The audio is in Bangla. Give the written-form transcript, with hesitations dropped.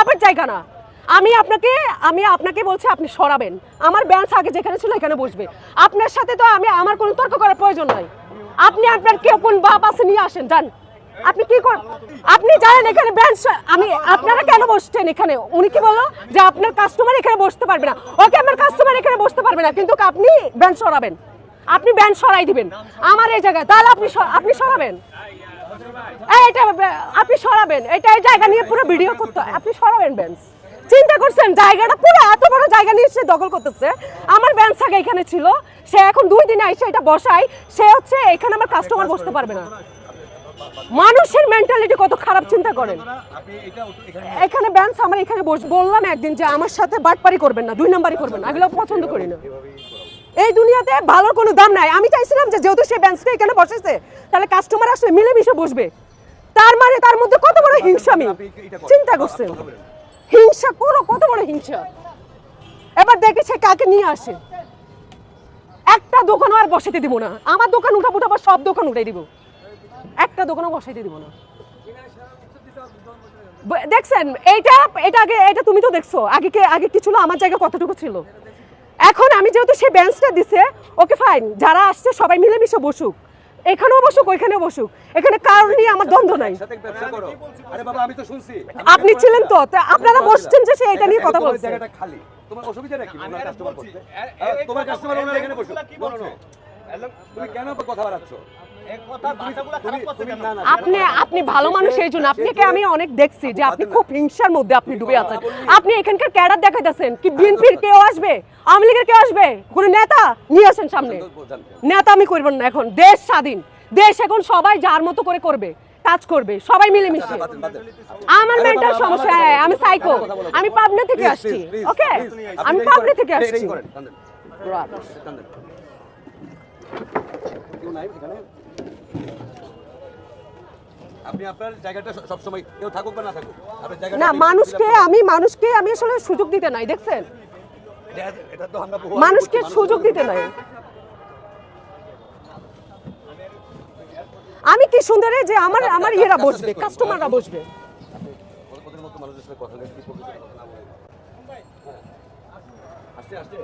সরাবার জায়গা না। আমি আপনাকে বলছি আপনি সরাবেন। আমার বেঞ্চ আগে যেখানে ছিল এখানে বসবে। আপনার সাথে তো আমার কোনো তর্ক করার প্রয়োজন নাই। আপনি আপনার কে কোন বাপ আছে নিয়ে আসেন, যান। আপনি কি করেন? আপনি জানেন এখানে বেঞ্চ আপনারা কেন বসছেন এখানে? উনি কি বললো যে আপনার কাস্টমার এখানে বসতে পারবে না। ওকে, আমার কাস্টমার এখানে বসতে পারবে না, কিন্তু আপনি বেঞ্চ সরাবেন। আপনি বেঞ্চ সরাই দিবেন আমার এই জায়গায়, তাহলে আপনি সরাবেন। এটা আপনি সরাবেন, এটা এই জায়গা নিয়ে পুরো ভিডিও করতে, আপনি সরাবেন বেঞ্চ। চিন্তা করছেন জায়গাটা পুরো এত বড় জায়গা নিয়ে সে দখল করতেছে। আমার বেঞ্চ আগে এখানে ছিল, সে এখন 2 দিনে এসে এটা বসায়, সে হচ্ছে এখানে আমার কাস্টমার বসতে পারবে না। মানুষের মেন্টালিটি কত খারাপ চিন্তা করেন। এখানে বেঞ্চ আমার এখানে বললাম একদিন যে আমার সাথে বাটপারি করবেন না, 2 নাম্বারই করবেন না, এগুলো পছন্দ করি না। এই দুনিয়াতে ভালো কোনো দাম নাই। আমি চাইছিলাম যে যেহেতু সে বেঞ্চটা এখানে বসেছে, তাহলে কাস্টমার আসলে মিলেমিশে বসবে। তার মানে তার মধ্যে কত বড় হিংসা, আমি চিন্তা করছেন হিংসা পুরো কত বড় হিংসা। এবার দেখেছে কাকে নিয়ে আসে। একটা দোকানও আর বসাতে দিব না, আমার দোকান উঠাবো আবার সব দোকান উঠাই দিব, একটা দোকানও বসাইতে দিব না। দেখছেন এটা তুমি তো দেখছো আগে কি ছিল, আমার জায়গা কতটুকু ছিল। এখন আমি যেহেতু সেই বেঞ্চটা দিছে, ওকে ফাইন, যারা আসছে সবাই মিলেমিশে বসুক, এখানেও বসুক ওইখানেও বসুক, এখানে কারণ নিয়ে আমার দ্বন্দ্ব নাই। আপনি ছিলেন তো, আপনারা বসছেন যে সে এটা নিয়ে কথা বলছে। তোমার অসুবিধা নাকি কাস্টমার করতে? তোমার কাস্টমার ওনার এখানে বসো, তুমি কেন কথা বাড়াচ্ছো? আপনি ভালো মানুষ, এই জন্য আপনাকে আমি অনেক দেখছি যে আপনি খুব হিংসার মধ্যে আপনি ডুবে আছেন। আপনি এখানকার ক্যাডার দেখাইতেছেন কি বিএনপির কেউ আসবে, আওয়ামী লীগের কেউ আসবে, কোন নেতা নিয়ে আসেন সামনে। নেতা আমি করবেন না, এখন দেশ স্বাধীন, দেশ এখন সবাই যার মতো করে করবে, কাজ করবে, সবাই মিলেমিশে। আমার মেন্টাল সমস্যা, আমি সাইকো, আমি পাবনা থেকে আসছি। ওকে, আমি পাবনা থেকে আসছি। আপনি আপনার জায়গাটা সব সময় কেউ থাকুক বা না থাকুক, আপনার জায়গাটা না, মানুষকে আমি আসলে সুযোগ দিতে নাই, দেখছেন এটা তো আমরা মানুষকে সুযোগ দিতে নাই। আমি কি সুন্দর যে আমার ইয়েরা বসবে, কাস্টমাররা বসবে। ওদের মতো মানুষের সাথে কথা বলতে কি প্রকৃতির কথা না বলে। আস্তে আস্তে